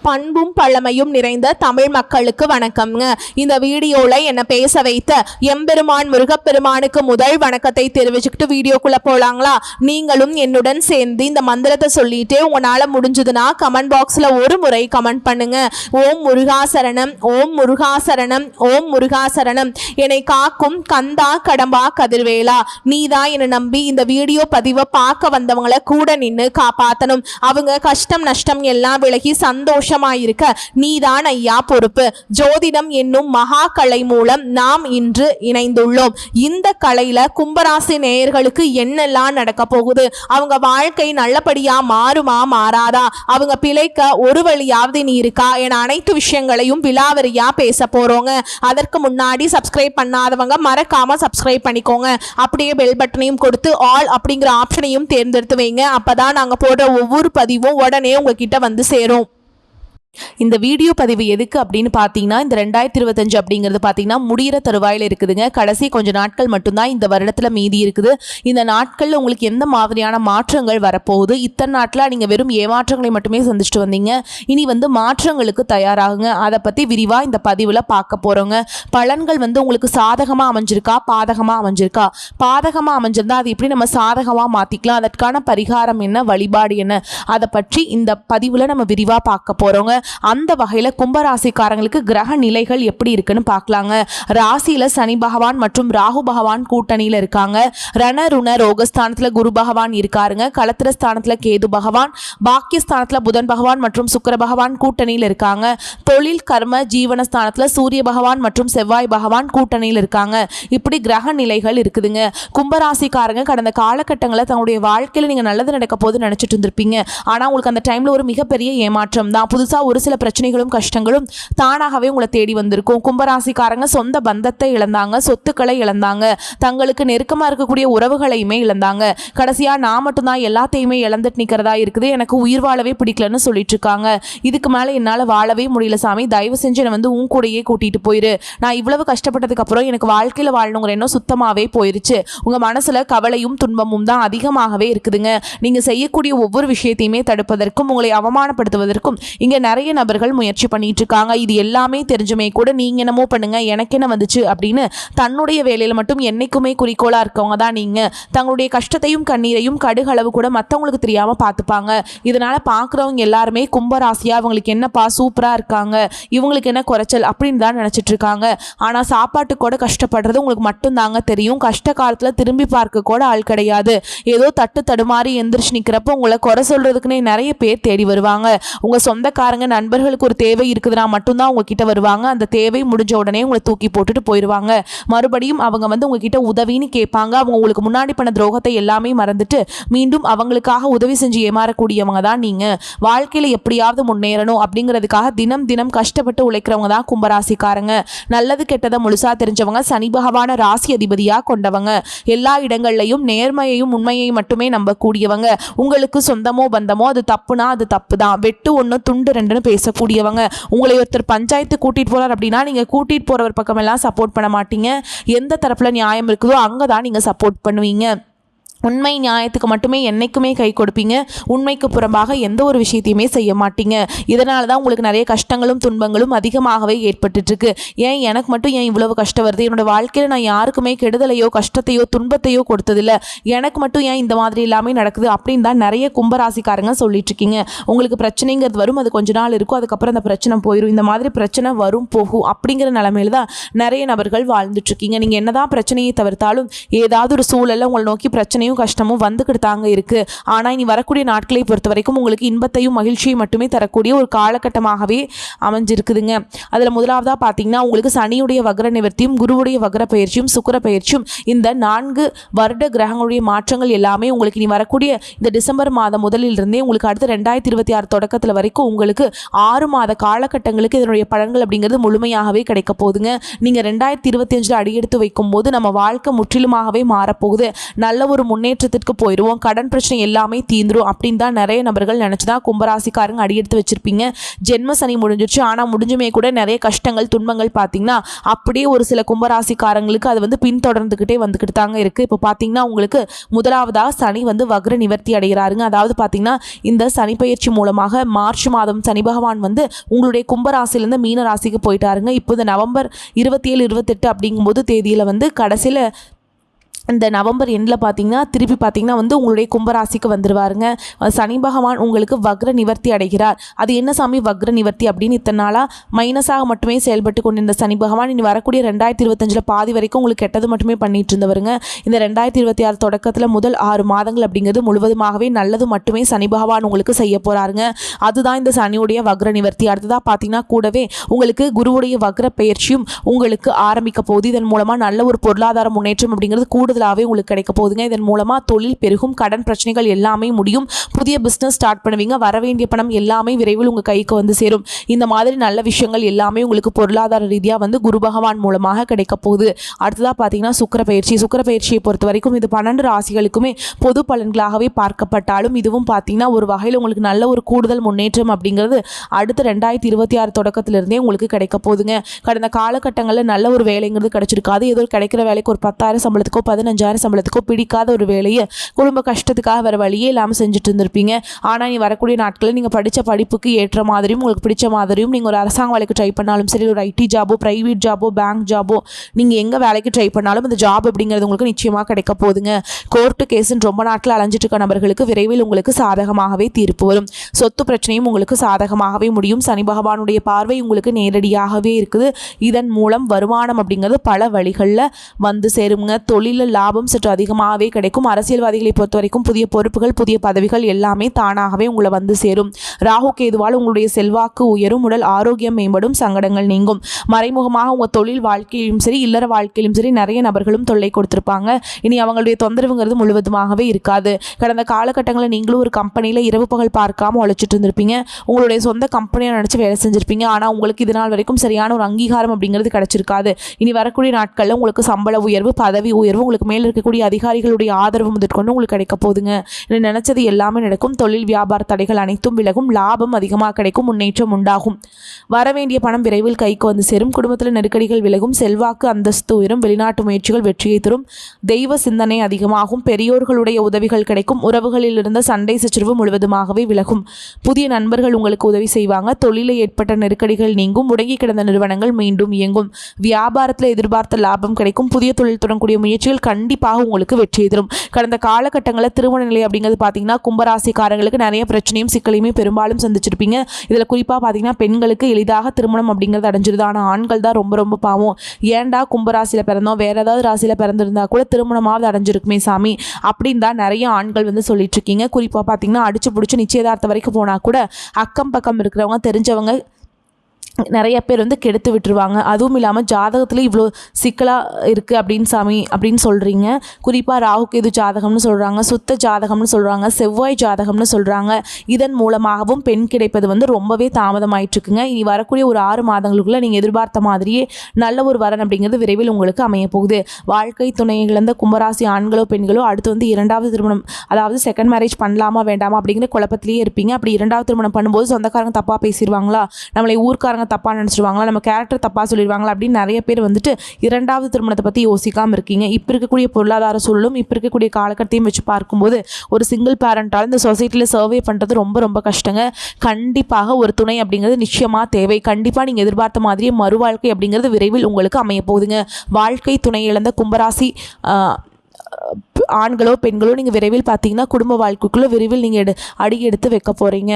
பண்பும் பழமையும் நிறைந்த தமிழ் மக்களுக்கு வணக்கம்ங்க. இந்த வீடியோல என்ன பேச வைத்த எம்பெருமான் முருகப்பெருமானுக்கு முதல் வணக்கத்தை தெரிவிச்சுக்கிட்டு வீடியோக்குள்ள போலாங்களா? நீங்களும் என்னுடன் சேர்ந்து இந்த மந்திரத்தை சொல்லிட்டு உங்களால முடிஞ்சதுன்னா கமெண்ட் பாக்ஸ்ல ஒரு முறை கமெண்ட் பண்ணுங்க. ஓம் முருகாசரணம், ஓம் முருகாசரணம், ஓம் முருகாசரணம். என்னை காக்கும் கந்தா கடம்பா கதிர்வேலா, நீதான் என்னை நம்பி இந்த வீடியோ பதிவை பார்க்க வந்தவங்களை கூட நின்று காப்பாத்தணும். அவங்க கஷ்டம் நஷ்டம் எல்லாம் விலகி சந்தோஷமாயிருக்க நீதான் ஐயா பொறுப்பு. ஜோதிடம் என்னும் மகா கலை மூலம் நாம் இன்று இணைந்துள்ளோம். இந்த கலையில கும்பராசி நேயர்களுக்கு என்னெல்லாம் நடக்க போகுது, அவங்க வாழ்க்கை நல்லபடியா மாறுமா மாறாதா, அவங்க பிழைக்க ஒரு வழியாவது நீ இருக்கா என அனைத்து விஷயங்களையும் விலாவரியா பேச போறோங்க. அதற்கு முன்னாடி சப்ஸ்கிரைப் பண்ணாதவங்க மறக்காம சப்ஸ்கிரைப் பண்ணிக்கோங்க. அப்படியே பெல் பட்டனையும் கொடுத்து ஆல் அப்படிங்கிற ஆப்ஷனையும் தேர்ந்தெடுத்து வைங்க. அப்பதான் நாங்க போடுற ஒவ்வொரு பதிவும் உடனே உங்ககிட்ட வந்து சேரும். இந்த வீடியோ பதிவு எதுக்கு அப்படின்னு பார்த்தீங்கன்னா, இந்த 2025 அப்படிங்கிறது பார்த்தீங்கன்னா முடிகிற தருவாயில் இருக்குதுங்க. கடைசி கொஞ்சம் நாட்கள் மட்டும்தான் இந்த வருடத்தில் மீதி இருக்குது. இந்த நாட்களில் உங்களுக்கு எந்த மாதிரியான மாற்றங்கள் வரப்போகுது, இத்தனை நாட்டில் நீங்கள் வெறும் ஏமாற்றங்களை மட்டுமே சந்திச்சுட்டு வந்தீங்க, இனி மாற்றங்களுக்கு தயாராகுங்க. அதை பற்றி விரிவாக இந்த பதிவில் பார்க்க போகிறோங்க. பலன்கள் உங்களுக்கு சாதகமாக அமைஞ்சிருக்கா பாதகமாக அமைஞ்சிருக்கா? பாதகமாக அமைஞ்சிருந்தா அது எப்படி நம்ம சாதகமாக மாற்றிக்கலாம், அதற்கான பரிகாரம் என்ன, வழிபாடு என்ன, அதை பற்றி இந்த பதிவில் நம்ம விரிவாக பார்க்க போகிறோங்க. அந்த வகையில் கும்பராசிக்காரங்களுக்கு கிரக நிலைகள் எப்படி இருக்குன்னு பார்க்கலாங்க. ராசியில சனி பகவான் மற்றும் ராகு பகவான் கூட்டணியில் இருக்காங்க. ரண ருண ரோகஸ்தானத்தில் குரு பகவான் இருக்காருங்க. களத்திரஸ்தானத்தில் கேது பகவான், பாக்கியஸ்தானத்தில் புதன் பகவான் மற்றும் சுக்கிர பகவான் கூட்டணியில் இருக்காங்க. தொழில் கர்ம ஜீவனஸ்தானத்தில் சூரிய பகவான் மற்றும் செவ்வாய் பகவான் கூட்டணியில் இருக்காங்க. இப்படி கிரக நிலைகள் இருக்குதுங்க. கும்பராசிக்காரங்க கடந்த காலகட்டங்களில் தங்களுடைய வாழ்க்கையில் நீங்கள் நல்லது நடக்க போது நினைச்சிட்டு இருந்திருப்பீங்க. ஆனால் உங்களுக்கு அந்த டைம்ல ஒரு மிகப்பெரிய ஏமாற்றம் தான். புதுசாக ஒரு சில பிரச்சனைகளும் கஷ்டங்களும் தானாகவே உங்களை தேடி வந்திருக்கும். கும்பராசிக்காரங்க சொந்த பந்தத்தை இழந்தாங்க, சொத்துக்களை இழந்தாங்க, தங்களுக்கு நெருக்கமாக இருக்கக்கூடிய உறவுகளையுமே இழந்தாங்க. கடைசியா நான் மட்டும்தான் எல்லாத்தையுமே இழந்துட்டு நிற்கிறதா இருக்குது, எனக்கு உயிர் வாழவே பிடிக்கலன்னு சொல்லிட்டு இருக்காங்க. இதுக்கு மேலே என்னால் வாழவே முடியல சாமி, தயவு செஞ்சு என்னை உன் கூடையே கூட்டிட்டு போயிரு, நான் இவ்வளவு கஷ்டப்பட்டதுக்கு அப்புறம் எனக்கு வாழ்க்கையில் வாழணுங்கிற எண்ணம் சுத்தமாகவே போயிருச்சு. உங்கள் மனசில் கவலையும் துன்பமும் தான் அதிகமாகவே இருக்குதுங்க. நீங்கள் செய்யக்கூடிய ஒவ்வொரு விஷயத்தையுமே தடுப்பதற்கும் உங்களை அவமானப்படுத்துவதற்கும் இங்கே நிறைய நபர்கள் முயற்சி பண்ணிட்டு இருக்காங்க. இது எல்லாமே தெரிஞ்சுமே கூட நீங்க என்னமோ பண்ணுங்க எனக்கு என்ன வந்துச்சு அப்படின்னு தன்னுடைய வேலையில மட்டும் என்னைக்குமே குறிக்கோளா இருக்கவங்க தான் நீங்க. தங்களுடைய கஷ்டத்தையும் கண்ணீரையும் கடுகளவு கூட மற்றவங்களுக்கு தெரியாம பார்த்துப்பாங்க. இதனால பார்க்குறவங்க எல்லாருமே கும்பராசியா அவங்களுக்கு என்னப்பா சூப்பரா இருக்காங்க, இவங்களுக்கு என்ன குறைச்சல் அப்படின்னு தான் நினைச்சிட்டு இருக்காங்க. ஆனா சாப்பாட்டு கூட கஷ்டப்படுறது உங்களுக்கு மட்டும் தாங்க தெரியும். கஷ்ட காலத்துல திரும்பி பார்க்க கூட ஆள் கிடையாது. ஏதோ தட்டு தடுமாறி எந்திரிச்சு நிக்கிறப்ப உங்களை குறை சொல்றதுக்குன்னே நிறைய பேர் தேடி வருவாங்க. உங்க சொந்தக்காரங்க நண்பர்களுக்கு ஒரு தேவை இருக்குதுன்னா மட்டும்தான் உங்ககிட்ட வருவாங்க. அந்த தேவை முடிஞ்ச உடனே உங்களை தூக்கி போட்டுட்டு போயிடுவாங்க. மறுபடியும் அவங்க உங்ககிட்ட உதவின்னு கேட்பாங்க. அவங்க உங்களுக்கு முன்னாடி பண்ண துரோகத்தை எல்லாமே மறந்துட்டு மீண்டும் அவங்களுக்காக உதவி செஞ்சு ஏமாறக்கூடியவங்க தான் நீங்க. வாழ்க்கையில எப்படியாவது முன்னேறணும் அப்படிங்கிறதுக்காக தினம் தினம் கஷ்டப்பட்டு உழைக்கிறவங்க தான் கும்பராசிக்காரங்க. நல்லது கெட்டதை முழுசா தெரிஞ்சவங்க, சனி பகவான ராசி அதிபதியா கொண்டவங்க, எல்லா இடங்கள்லையும் நேர்மையையும் உண்மையையும் மட்டுமே நம்பக்கூடியவங்க. உங்களுக்கு சொந்தமோ பந்தமோ அது தப்புனா அது தப்பு தான், வெட்டு ஒன்று துண்டு ரெண்டுன்னு பேசக்கூடியவங்க. உங்களை ஒருத்தர் பஞ்சாயத்து கூட்டிட்டு போறார் அப்படின்னா நீங்க கூட்டிட்டு போறவர் பக்கம் எல்லாம் சப்போர்ட் பண்ண மாட்டீங்க. எந்த தரப்புல நியாயம் இருக்குதோ அங்கதான் நீங்க சப்போர்ட் பண்ணுவீங்க. உண்மை நியாயத்துக்கு மட்டுமே என்னைக்குமே கை கொடுப்பீங்க. உண்மைக்கு புறம்பாக எந்த ஒரு விஷயத்தையுமே செய்ய மாட்டீங்க. இதனால தான் உங்களுக்கு நிறைய கஷ்டங்களும் துன்பங்களும் அதிகமாகவே ஏற்பட்டுட்டு இருக்கு. ஏன் எனக்கு மட்டும் ஏன் இவ்வளவு கஷ்டம் வருது, என்னோட வாழ்க்கையில் நான் யாருக்குமே கெடுதலையோ கஷ்டத்தையோ துன்பத்தையோ கொடுத்ததில்லை, எனக்கு மட்டும் ஏன் இந்த மாதிரி எல்லாமே நடக்குது அப்படின்னு தான் நிறைய கும்பராசிக்காரங்க சொல்லிட்டு இருக்கீங்க. உங்களுக்கு பிரச்சனைங்கிறது வரும், அது கொஞ்ச நாள் இருக்கும், அதுக்கப்புறம் அந்த பிரச்சனை போயிடும். இந்த மாதிரி பிரச்சனை வரும் போகும் அப்படிங்கிற நிலைமையில தான் நிறைய நபர்கள் வாழ்ந்துட்டு இருக்கீங்க. நீங்க என்னதான் பிரச்சனையை தவிர்த்தாலும் ஏதாவது ஒரு சூழல்ல உங்களை நோக்கி பிரச்சனை கஷ்டமும் வந்துகிட்டு தாங்க இருக்கு. ஆனா இனி வரக்கூடிய நாட்களை பொறுத்த வரைக்கும் உங்களுக்கு இன்பத்தையும் மகிழ்ச்சியும் மட்டுமே தரக்கூடிய ஒரு காலகட்டமாகவே அமைஞ்சிருக்குதுங்க. அதுல முதலாவதா பாத்தீங்கன்னா உங்களுக்கு சனியுடைய வக்ர நிவர்த்தியும் குருவுடைய வக்ர பயிற்சியும் சுக்கிர பயிற்சியும் இந்த 4 வருட கிரகங்களுடைய மாற்றங்கள் எல்லாமே உங்களுக்கு இனி வரக்கூடிய இந்த டிசம்பர் மாதம் முதலில் இருந்தே உங்களுக்கு அடுத்த 2026 தொடக்கத்துல வரைக்கும் உங்களுக்கு 6 மாத காலகட்டங்களுக்கு இதனுடைய பலன்கள் அப்படிங்கிறது முழுமையாகவே கிடைக்க போகுதுங்க. நீங்க 2025 அடியெடுத்து வைக்கும் போது நம்ம வாழ்க்கை முற்றிலுமாகவே மாறப்போகுது. நல்ல ஒரு முன்னேற்றத்திற்கு போயிடுவோம், கடன் பிரச்சனை எல்லாமே தீந்துரும் அப்படின்னு தான் நிறைய நபர்கள் நினச்சி தான் கும்பராசிக்காரங்க அடியெடுத்து வச்சுருப்பீங்க. ஜென்ம சனி முடிஞ்சிருச்சு, ஆனால் முடிஞ்சுமே கூட நிறைய கஷ்டங்கள் துன்பங்கள் பார்த்தீங்கன்னா அப்படியே ஒரு சில கும்பராசிக்காரங்களுக்கு அது வந்து பின்தொடர்ந்துக்கிட்டே வந்துக்கிட்டு தாங்க இருக்குது. இப்போ பார்த்தீங்கன்னா உங்களுக்கு முதலாவதாக சனி வந்து வக்ர நிவர்த்தி அடைகிறாருங்க. அதாவது பார்த்தீங்கன்னா இந்த சனி பயிற்சி மூலமாக மார்ச் மாதம் சனி பகவான் வந்து உங்களுடைய கும்பராசிலேருந்து மீன ராசிக்கு போயிட்டாருங்க. இப்போ இந்த நவம்பர் 27, 28 அப்படிங்கும்போது தேதியில் வந்து கடைசியில் இந்த நவம்பர் எண்டில் பார்த்தீங்கன்னா திருப்பி பார்த்தீங்கன்னா வந்து உங்களுடைய கும்பராசிக்கு வந்துடுவாருங்க. சனி பகவான் உங்களுக்கு வக்ர நிவர்த்தி அடைகிறார். அது என்ன சாமி வக்ர நிவர்த்தி அப்படின்னு இத்தனை நாளாக மைனஸாக மட்டுமே செயல்பட்டு கொண்டிருந்த சனி பகவான் இனி வரக்கூடிய 2025 பாதி வரைக்கும் உங்களுக்கு கெட்டது மட்டுமே பண்ணிட்டு இருந்தவருங்க. இந்த 2026 தொடக்கத்தில் முதல் 6 மாதங்கள் அப்படிங்கிறது முழுவதுமாகவே நல்லது மட்டுமே சனி பகவான் உங்களுக்கு செய்ய போகிறாருங்க. அதுதான் இந்த சனியுடைய வக்ர நிவர்த்தி. அடுத்ததாக பார்த்தீங்கன்னா கூடவே உங்களுக்கு குருவுடைய வக்ர பயிற்சியும் உங்களுக்கு ஆரம்பிக்க போகுது. இதன் மூலமாக நல்ல ஒரு பொருளாதார முன்னேற்றம் அப்படிங்கிறது கூடுதலாகவே உங்களுக்கு கிடைக்க போகுதுங்க. இதன் மூலமாக தொழில் பெருகும், கடன் பிரச்சனைகள் எல்லாமே முடியும், புதிய பிஸ்னஸ் ஸ்டார்ட் பண்ணுவீங்க, வர வேண்டிய பணம் எல்லாமே விரைவில் உங்கள் கைக்கு வந்து சேரும். இந்த மாதிரி நல்ல விஷயங்கள் எல்லாமே உங்களுக்கு பொருளாதார ரீதியாக வந்து குரு பகவான் மூலமாக கிடைக்க போகுது. அடுத்ததாக பார்த்தீங்கன்னா சுக்கிர பயிற்சியை பொறுத்த வரைக்கும் இது 12 ராசிகளுக்குமே பொது பலன்களாகவே பார்க்கப்பட்டாலும் இதுவும் பார்த்தீங்கன்னா ஒரு வகையில் உங்களுக்கு நல்ல ஒரு கூடுதல் முன்னேற்றம் அப்படிங்கிறது அடுத்த 2026 தொடக்கத்திலிருந்தே உங்களுக்கு கிடைக்க போகுதுங்க. கடந்த காலகட்டங்களில் நல்ல ஒரு வேலைங்கிறது கிடைச்சிருக்காது. ஏதோ கிடைக்கிற வேலைக்கு ஒரு 10,000 சம்பளத்துக்கோ 15,000 சம்பளத்துக்கோ பிடிக்காத ஒரு வேலையை குடும்ப கஷ்டத்துக்காக வேறு வழியே இல்லாமல் செஞ்சுட்டு இருந்திருப்பீங்க. ஆனால் நீ வரக்கூடிய நாட்களில் நீங்கள் படித்த படிப்புக்கு ஏற்ற மாதிரியும் உங்களுக்கு பிடிச்ச மாதிரியும் நீங்கள் ஒரு அரசாங்க வேலைக்கு ட்ரை பண்ணாலும் சரி, ஒரு ஐடி ஜாபோ, ப்ரைவேட் ஜாபோ, பேங்க் ஜாபோ, நீங்கள் எங்கே வேலைக்கு ட்ரை பண்ணாலும் அந்த ஜாப் அப்படிங்கிறது உங்களுக்கு நிச்சயமாக கிடைக்க போகுதுங்க. கோர்ட்டு கேஸுன்னு ரொம்ப நாட்கள் அலைஞ்சிட்டு இருக்க நபர்களுக்கு விரைவில் உங்களுக்கு சாதகமாகவே தீர்ப்பு வரும். சொத்து பிரச்சனையும் உங்களுக்கு சாதகமாகவே முடியும். சனி பகவானுடைய பார்வை உங்களுக்கு நேரடியாகவே இருக்குது. இதன் மூலம் வருமானம் அப்படிங்கிறது பல வழிகளில் வந்து சேருங்க. தொழிலில் லாபம் சற்று அதிகமாகவே கிடைக்கும். அரசியல்வாதிகளை பொறுத்த வரைக்கும் புதிய பொறுப்புகள், புதிய பதவிகள் எல்லாமே தானாகவே உங்களை வந்து சேரும். ராகு கேதுவால் உங்களுடைய செல்வாக்கு உயரும், உடல் ஆரோக்கியம் மேம்படும், சங்கடங்கள் நீங்கும். மறைமுகமாக உங்கள் தொழில் வாழ்க்கையிலும் சரி, இல்லற வாழ்க்கையிலும் சரி நிறைய நபர்களும் தொல்லை கொடுத்துருப்பாங்க. இனி அவங்களுடைய தொந்தரவுங்கிறது முழுவதுமாகவே இருக்காது. கடந்த காலகட்டங்களில் நீங்களும் ஒரு கம்பெனியில் இரவு பகல் பார்க்காம உழைச்சிட்டு இருந்திருப்பீங்க. உங்களுடைய சொந்த கம்பெனியை நினச்சி வேலை செஞ்சுருப்பீங்க. ஆனால் உங்களுக்கு இது நாள் வரைக்கும் சரியான ஒரு அங்கீகாரம் அப்படிங்கிறது கிடைச்சிருக்காது. இனி வரக்கூடிய நாட்களில் உங்களுக்கு சம்பள உயர்வு, பதவி உயர்வு, உங்களுக்கு மேலே இருக்கக்கூடிய அதிகாரிகளுடைய ஆதரவு முதற்கொண்டு உங்களுக்கு கிடைக்க போகுதுங்க. நினைச்சது எல்லாமே நடக்கும். தொழில் வியாபார தடைகள் அனைத்தும் விலகும், லாபம் அதிகமாக கிடைக்கும், முன்னேற்றம் உண்டாகும். வரவேண்டிய பணம் விரைவில் கைக்கு வந்து சேரும். குடும்பத்தில் நெருக்கடிகள் விலகும், செல்வாக்கு அந்தஸ்து உயரும், வெளிநாட்டு முயற்சிகள் வெற்றியை தரும், தெய்வ சிந்தனை அதிகமாகும், பெரியோர்களுடைய உதவிகள் கிடைக்கும், உறவுகளில் இருந்த சண்டை சச்சரவு முழுவதுமாகவே விலகும், புதிய நண்பர்கள் உங்களுக்கு உதவி செய்வாங்க, தொழிலில் ஏற்பட்ட நெருக்கடிகள் நீங்கும், முடங்கி கிடந்த நிறுவனங்கள் மீண்டும் இயங்கும், வியாபாரத்தில் எதிர்பார்த்த லாபம் கிடைக்கும், புதிய தொழில் தொடங்கக்கூடிய முயற்சிகள் கண்டிப்பாக உங்களுக்கு வெற்றி தரும். கடந்த காலகட்டங்களில் திருமண நிலை அப்படிங்கிறது பார்த்தீங்கன்னா கும்பராசிக்காரங்களுக்கு நிறைய பிரச்சனையும் சிக்கலையுமே பெரும்பாலும் சந்திச்சிருப்பீங்க. இதில் குறிப்பாக பார்த்தீங்கன்னா பெண்களுக்கு எளிதாக திருமணம் அப்படிங்கிறது அடைஞ்சிருது. ஆனால் ஆண்கள் தான் ரொம்ப ரொம்ப பாவம். ஏன்டா கும்பராசியில் பிறந்தோம், வேற ஏதாவது ராசியில் பிறந்திருந்தா கூட திருமணமாவது அடைஞ்சிருக்குமே சாமி அப்படின்னு தான் நிறைய ஆண்கள் வந்து சொல்லிட்டு இருக்கீங்க. குறிப்பாக பார்த்தீங்கன்னா அடிச்சு பிடிச்சி நிச்சயதார்த்தம் வரைக்கும் போனால் கூட அக்கம் பக்கம் இருக்கிறவங்க, தெரிஞ்சவங்க நிறைய பேர் வந்து கெடுத்து விட்டுருவாங்க. அதுவும் இல்லாமல் ஜாதகத்தில் இவ்வளோ சிக்கலாக இருக்குது அப்படின்னு சாமி அப்படின்னு சொல்கிறீங்க. குறிப்பாக ராகு கேது ஜாதகம்னு சொல்கிறாங்க, சுத்த ஜாதகம்னு சொல்கிறாங்க, செவ்வாய் ஜாதகம்னு சொல்கிறாங்க. இதன் மூலமாகவும் பெண் கிடைப்பது வந்து ரொம்பவே தாமதமாயிட்டுருக்குங்க. இனி வரக்கூடிய ஒரு 6 மாதங்களுக்குள்ளே நீங்கள் எதிர்பார்த்த மாதிரியே நல்ல ஒரு வரன் அப்படிங்கிறது விரைவில் உங்களுக்கு அமைய போகுது. வாழ்க்கை துணை இழந்த கும்பராசி ஆண்களோ பெண்களோ அடுத்து வந்து 2வது திருமணம், அதாவது செகண்ட் மேரேஜ் பண்ணலாமா வேண்டாமா அப்படிங்கிற குழப்பத்திலேயே இருப்பீங்க. அப்படி 2வது திருமணம் பண்ணும்போது சொந்தக்காரங்க தப்பாக பேசிடுவாங்களா, நம்மளை ஊர்க்காரங்க தப்பாக நினச்சிடுவாங்களா, நம்ம கேரக்டர் தப்பாக சொல்லிடுவாங்களா அப்படின்னு நிறைய பேர் வந்துட்டு 2வது திருமணத்தை பற்றி யோசிக்காமல் இருக்கீங்க. இப்போ இருக்கக்கூடிய பொருளாதார சூழலும் இப்போ இருக்கக்கூடிய காலகட்டத்தையும் வச்சு பார்க்கும்போது ஒரு சிங்கிள் பேரண்டால் இந்த சொசைட்டியில் சர்வே பண்ணுறது ரொம்ப ரொம்ப கஷ்டங்க. கண்டிப்பாக ஒரு துணை அப்படிங்கிறது நிச்சயமாக தேவை. கண்டிப்பாக நீங்கள் எதிர்பார்த்த மாதிரியே மறுவாழ்க்கை அப்படிங்கிறது விரைவில் உங்களுக்கு அமைய போகுதுங்க. வாழ்க்கை துணை இழந்த கும்பராசி ஆண்களோ பெண்களோ நீங்கள் விரைவில் பார்த்தீங்கன்னா குடும்ப வாழ்க்கைக்குள்ளே விரைவில் நீங்கள் அடி எடுத்து வைக்க போகிறீங்க.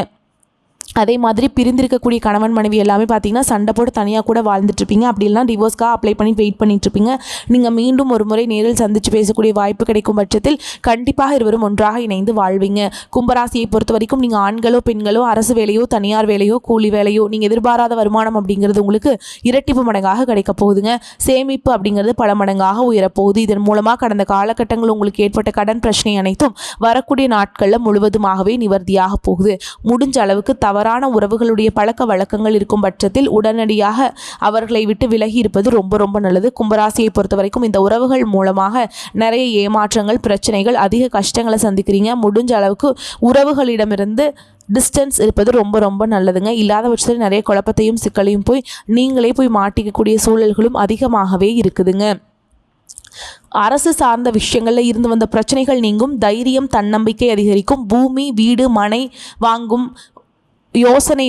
அதே மாதிரி பிரிந்திருக்கக்கூடிய கணவன் மனைவி எல்லாமே பார்த்தீங்கன்னா சண்டை போட்டு தனியாக கூட வாழ்ந்துட்டுருப்பீங்க. அப்படி இல்லைனா டிவோர்ஸ்க்காக அப்ளை பண்ணி வெயிட் பண்ணிட்டுருப்பீங்க. நீங்கள் மீண்டும் ஒரு முறை நேரில் சந்தித்து பேசக்கூடிய வாய்ப்பு கிடைக்கும் பட்சத்தில் கண்டிப்பாக இருவரும் ஒன்றாக இணைந்து வாழ்வீங்க. கும்பராசியை பொறுத்த வரைக்கும் நீங்கள் ஆண்களோ பெண்களோ அரசு வேலையோ தனியார் வேலையோ கூலி வேலையோ நீங்கள் எதிர்பாராத வருமானம் அப்படிங்கிறது உங்களுக்கு இரட்டிப்பு மடங்காக கிடைக்க போகுதுங்க. சேமிப்பு அப்படிங்கிறது பல மடங்காக உயரப்போகுது. இதன் மூலமாக கடந்த காலகட்டங்கள் உங்களுக்கு ஏற்பட்ட கடன் பிரச்சனை அனைத்தும் வரக்கூடிய நாட்களில் முழுவதுமாகவே நிவர்த்தியாக போகுது. முடிஞ்ச அளவுக்கு தவறான உறவுகளுடைய பழக்க வழக்கங்கள் இருக்கும் பட்சத்தில் உடனடியாக அவர்களை விட்டு விலகி இருப்பது ரொம்ப ரொம்ப நல்லது. கும்பராசியை பொறுத்த வரைக்கும் இந்த உறவுகள் மூலமாக நிறைய ஏமாற்றங்கள், பிரச்சனைகள், அதிக கஷ்டங்களை சந்திக்கிறீங்க. முடிஞ்ச அளவுக்கு உறவுகளிடமிருந்து டிஸ்டன்ஸ் இருப்பது ரொம்ப ரொம்ப நல்லதுங்க. இல்லாத பட்சத்தில் நிறைய குழப்பத்தையும் சிக்கலையும் நீங்களே மாட்டிக்கக்கூடிய சூழல்களும் அதிகமாகவே இருக்குதுங்க. அரசு சார்ந்த விஷயங்களில் இருந்து வந்த பிரச்சனைகள் நீங்கும். தைரியம், தன்னம்பிக்கை அதிகரிக்கும். பூமி, வீடு, மனை வாங்கும் யோசனை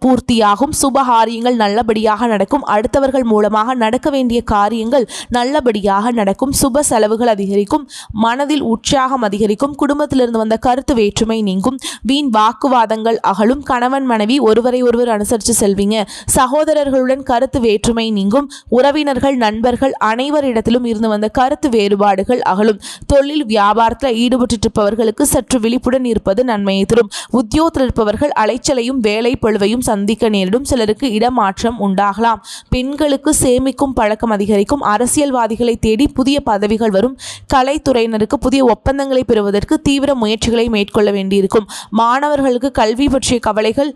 பூர்த்தியாகும். சுபகாரியங்கள் நல்லபடியாக நடக்கும். அடுத்தவர்கள் மூலமாக நடக்க வேண்டிய காரியங்கள் நல்லபடியாக நடக்கும். சுப செலவுகள் அதிகரிக்கும். மனதில் உற்சாகம் அதிகரிக்கும். குடும்பத்திலிருந்து வந்த கருத்து வேற்றுமை நீங்கும். வீண் வாக்குவாதங்கள் அகலும். கணவன் மனைவி ஒருவரை ஒருவர் அனுசரித்து செல்வீங்க. சகோதரர்களுடன் கருத்து வேற்றுமை நீங்கும். உறவினர்கள், நண்பர்கள் அனைவரிடத்திலும் இருந்து வந்த கருத்து வேறுபாடுகள் அகலும். தொழில் வியாபாரத்தில் ஈடுபட்டிருப்பவர்களுக்கு சற்று விழிப்புடன் இருப்பது நன்மையை தரும். உத்தியோகத்தில் இருப்பவர்கள் அலைச்சலையும் வேலை பழுவையும் சந்திக்க நேரிடும். சிலருக்கு இடமாற்றம் உண்டாகலாம். பெண்களுக்கு சேமிக்கும் பழக்கம் அதிகரிக்கும். அரசியல்வாதிகளை தேடி புதிய பதவிகள் வரும். கலைத்துறையினருக்கு புதிய ஒப்பந்தங்களை பெறுவதற்கு தீவிர முயற்சிகளை மேற்கொள்ள வேண்டியிருக்கும். மாணவர்களுக்கு கல்வி பற்றிய கவலைகள்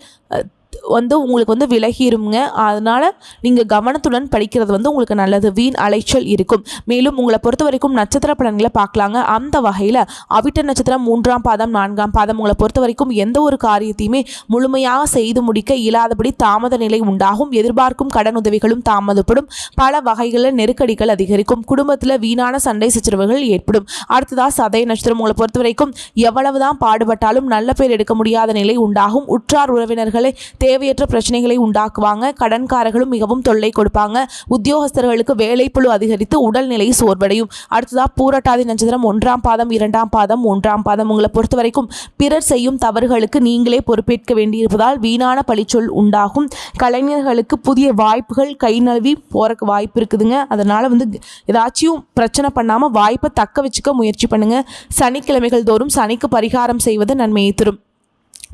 உங்களுக்கு விலகிருங்க. அதனால் நீங்கள் கவனத்துடன் படிக்கிறது உங்களுக்கு நல்லது. வீண் அலைச்சல் இருக்கும். மேலும் உங்களை பொறுத்த வரைக்கும் நட்சத்திர பலன்களை பார்க்கலாங்க. அந்த வகையில் அவிட்ட நட்சத்திரம் 3ஆம் பாதம் 4ஆம் பாதம் உங்களை பொறுத்த வரைக்கும் எந்த ஒரு காரியத்தையுமே முழுமையாக செய்து முடிக்க இயலாதபடி தாமத நிலை உண்டாகும். எதிர்பார்க்கும் கடன் உதவிகளும் தாமதப்படும். பல வகைகளில் நெருக்கடிகள் அதிகரிக்கும். குடும்பத்தில் வீணான சண்டை சச்சரவுகள் ஏற்படும். அடுத்ததாக சதய நட்சத்திரம் உங்களை பொறுத்த வரைக்கும் எவ்வளவுதான் பாடுபட்டாலும் நல்ல பேர் எடுக்க முடியாத நிலை உண்டாகும். உற்றார் உறவினர்களை தேவையற்ற பிரச்சனைகளை உண்டாக்குவாங்க. கடன்காரர்களும் மிகவும் தொல்லை கொடுப்பாங்க. உத்தியோகஸ்தர்களுக்கு வேலைப்பளு அதிகரித்து உடல்நிலை சோர்வடையும். அடுத்ததா பூரட்டாதி நட்சத்திரம் 1ஆம் பாதம் 2ஆம் பாதம் 3ஆம் பாதம் உங்களை பொறுத்த வரைக்கும் பிறர் செய்யும் தவறுகளுக்கு நீங்களே பொறுப்பேற்க வேண்டியிருப்பதால் வீணான பழிச்சொல் உண்டாகும். கலைஞர்களுக்கு புதிய வாய்ப்புகள் கை நழுவி போறக்கு வாய்ப்பு இருக்குதுங்க. அதனால ஏதாச்சும் பிரச்சனை பண்ணாம வாய்ப்பை தக்க வச்சுக்க முயற்சி பண்ணுங்க. சனிக்கிழமைகள் தோறும் சனிக்கு பரிகாரம் செய்வது நன்மையை தரும்.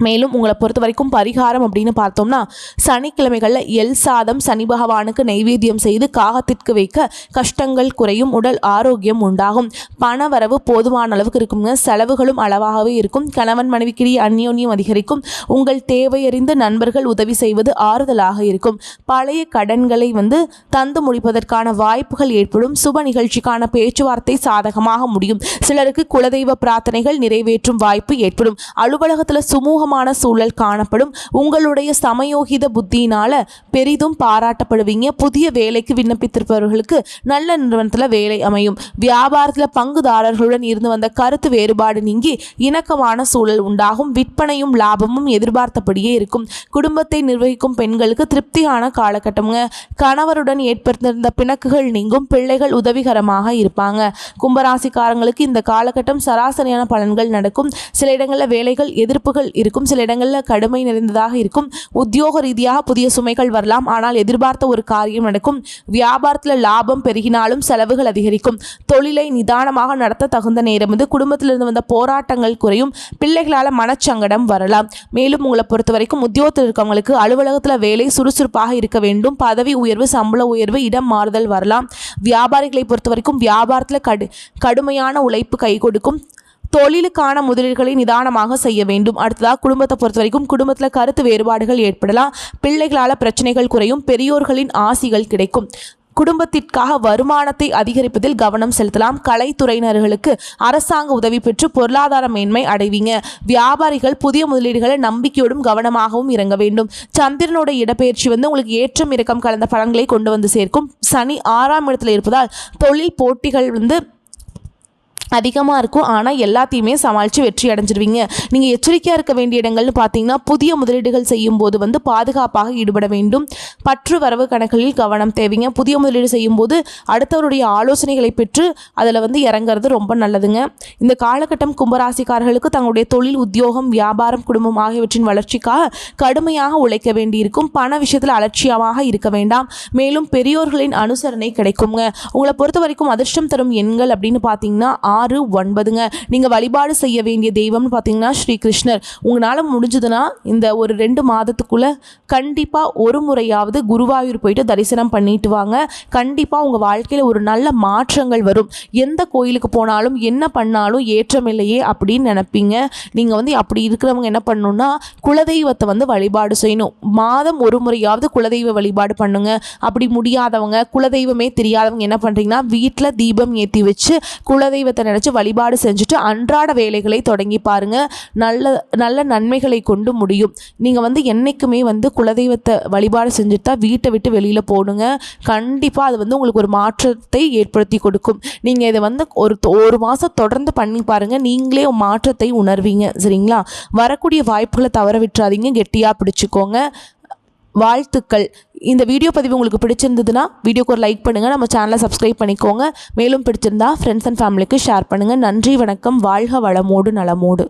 மேலும் உங்களை பொறுத்த வரைக்கும் பரிகாரம் அப்படின்னு பார்த்தோம்னா சனிக்கிழமைகளில் எல் சாதம் சனி பகவானுக்கு நைவேத்தியம் செய்து காகத்திற்கு வைக்க கஷ்டங்கள் குறையும். உடல் ஆரோக்கியம் உண்டாகும். பண வரவு போதுமான அளவுக்கு இருக்குங்க. செலவுகளும் அளவாகவே இருக்கும். கணவன் மனைவிக்கிடையே அந்யோன்யம் அதிகரிக்கும். உங்கள் தேவையறிந்த நண்பர்கள் உதவி செய்வது ஆறுதலாக இருக்கும். பழைய கடன்களை தந்து முடிப்பதற்கான வாய்ப்புகள் ஏற்படும். சுப நிகழ்ச்சிக்கான பேச்சுவார்த்தை சாதகமாக முடியும். சிலருக்கு குலதெய்வ பிரார்த்தனைகள் நிறைவேற்றும் வாய்ப்பு ஏற்படும். அலுவலகத்தில் சுமூகம் சூழல் காணப்படும். உங்களுடைய சமயோகித புத்தியினால பெரிதும் பாராட்டப்படுவீங்க. புதிய வேலைக்கு விண்ணப்பித்திருப்பவர்களுக்கு நல்ல நிறுவனத்தில் வேலை அமையும். வியாபாரத்தில் பங்குதாரர்களுடன் இருந்து வந்த கருத்து வேறுபாடு நீங்கி இணக்கமான சூழல் உண்டாகும். விற்பனையும் லாபமும் எதிர்பார்த்தபடியே இருக்கும். குடும்பத்தை நிர்வகிக்கும் பெண்களுக்கு திருப்தியான காலகட்டம்ங்க. கணவருடன் ஏற்பட்டிருந்த பிணக்குகள் நீங்கும். பிள்ளைகள் உதவிகரமாக இருப்பாங்க. கும்பராசிக்காரங்களுக்கு இந்த காலகட்டம் சராசரியான பலன்கள் நடக்கும். சில இடங்களில் வேலைகள் எதிர்ப்புகள் இருக்கும். சில இடங்களில் கடுமை நிறைந்ததாக இருக்கும். உத்தியோக ரீதியாக புதிய சுமைகள் வரலாம். ஆனால் எதிர்பார்த்த ஒரு காரியம் நடக்கும். வியாபாரத்தில் லாபம் பெருகினாலும் செலவுகள் அதிகரிக்கும். தொழிலை நிதானமாக நடத்த தகுந்த நேரம் குடும்பத்திலிருந்து வந்த போராட்டங்கள் குறையும். பிள்ளைகளால் மனச்சங்கடம் வரலாம். மேலும் உங்களை பொறுத்த வரைக்கும் உத்தியோகத்தில் இருக்கவங்களுக்கு அலுவலகத்தில் வேலை சுறுசுறுப்பாக இருக்க வேண்டும். பதவி உயர்வு, சம்பள உயர்வு, இடம் மாறுதல் வரலாம். வியாபாரிகளை பொறுத்த வரைக்கும் வியாபாரத்தில் கடுமையான உழைப்பு கை கொடுக்கும். தொழிலுக்கான முதலீடுகளை நிதானமாக செய்ய வேண்டும். அடுத்ததாக குடும்பத்தை பொறுத்த வரைக்கும் குடும்பத்தில் கருத்து வேறுபாடுகள் ஏற்படலாம். பிள்ளைகளால் பிரச்சனைகள் குறையும். பெரியோர்களின் ஆசிகள் கிடைக்கும். குடும்பத்திற்காக வருமானத்தை அதிகரிப்பதில் கவனம் செலுத்தலாம். கலைத்துறையினர்களுக்கு அரசாங்க உதவி பெற்று பொருளாதார மேன்மை அடைவீங்க. வியாபாரிகள் புதிய முதலீடுகளை நம்பிக்கையோடும் கவனமாகவும் இறங்க வேண்டும். சந்திரனோட இடப்பெயர்ச்சி உங்களுக்கு ஏற்றம் இறக்கம் கலந்த பலன்களை கொண்டு சேர்க்கும். சனி 6ஆம் இடத்துல இருப்பதால் தொழில் போட்டிகள் அதிகமாக இருக்கும். ஆனால் எல்லாத்தையுமே சமாளித்து வெற்றி அடைஞ்சிருவீங்க. நீங்கள் எச்சரிக்கையாக இருக்க வேண்டிய இடங்கள்னு பார்த்தீங்கன்னா புதிய முதலீடுகள் செய்யும் போது பாதுகாப்பாக ஈடுபட வேண்டும். பற்று வரவு கணக்குகளில் கவனம் தேவைங்க. புதிய முதலீடு செய்யும் போது அடுத்தவருடைய ஆலோசனைகளை பெற்று அதில் இறங்குறது ரொம்ப நல்லதுங்க. இந்த காலகட்டம் கும்பராசிக்காரர்களுக்கு தங்களுடைய தொழில், உத்தியோகம், வியாபாரம், குடும்பம் ஆகியவற்றின் வளர்ச்சிக்காக கடுமையாக உழைக்க வேண்டியிருக்கும். பண விஷயத்தில் அலட்சியமாக இருக்க வேண்டாம். மேலும் பெரியோர்களின் அனுசரணை கிடைக்குங்க. உங்களை பொறுத்த வரைக்கும் அதிர்ஷ்டம் தரும் எண்கள் அப்படின்னு பார்த்தீங்கன்னா 6/9ங்க. நீங்கள் வழிபாடு செய்ய வேண்டிய தெய்வம்னு பார்த்தீங்கன்னா ஸ்ரீ கிருஷ்ணர். உங்களால் முடிஞ்சதுன்னா இந்த ஒரு 2 மாதத்துக்குள்ளே கண்டிப்பாக ஒரு முறையாவது குருவாயூர் போயிட்டு தரிசனம் பண்ணிட்டு வாங்க. கண்டிப்பாக உங்கள் வாழ்க்கையில் ஒரு நல்ல மாற்றங்கள் வரும். எந்த கோயிலுக்கு போனாலும் என்ன பண்ணாலும் ஏற்றம் இல்லையே அப்படின்னு நினைப்பீங்க. நீங்கள் அப்படி இருக்கிறவங்க என்ன பண்ணணும்னா குலதெய்வத்தை வழிபாடு செய்யணும். மாதம் ஒரு முறையாவது குலதெய்வ வழிபாடு பண்ணுங்க. அப்படி முடியாதவங்க, குலதெய்வமே தெரியாதவங்க என்ன பண்ணுறீங்கன்னா வீட்டில் தீபம் ஏற்றி வச்சு குலதெய்வத்தை நினச்சி வழிபாடு செஞ்சுட்டு அன்றாட வேலைகளை தொடங்கி பாருங்க. நல்ல நல்ல நன்மைகளை கொண்டு முடியும். நீங்கள் என்றைக்குமே குலதெய்வத்தை வழிபாடு செஞ்சுட்டு தான் வீட்டை விட்டு வெளியில் போடுங்க. கண்டிப்பாக அது உங்களுக்கு ஒரு மாற்றத்தை ஏற்படுத்தி கொடுக்கும். நீங்கள் இதை ஒரு மாதம் தொடர்ந்து பண்ணி பாருங்கள். நீங்களே மாற்றத்தை உணர்வீங்க. சரிங்களா? வரக்கூடிய வாய்ப்புகளை தவற விட்டுறாதீங்க. கெட்டியாக பிடிச்சிக்கோங்க. வாழ்த்துக்கள். இந்த வீடியோ பதிவு உங்களுக்கு பிடிச்சிருந்ததுன்னா வீடியோக்கு ஒரு லைக் பண்ணுங்கள். நம்ம சேனலை சப்ஸ்கிரைப் பண்ணிக்கோங்க. மேலும் பிடிச்சிருந்தா ஃப்ரெண்ட்ஸ் அண்ட் ஃபேமிலிக்கு ஷேர் பண்ணுங்கள். நன்றி, வணக்கம். வாழ்க வளமோடு நலமோடு.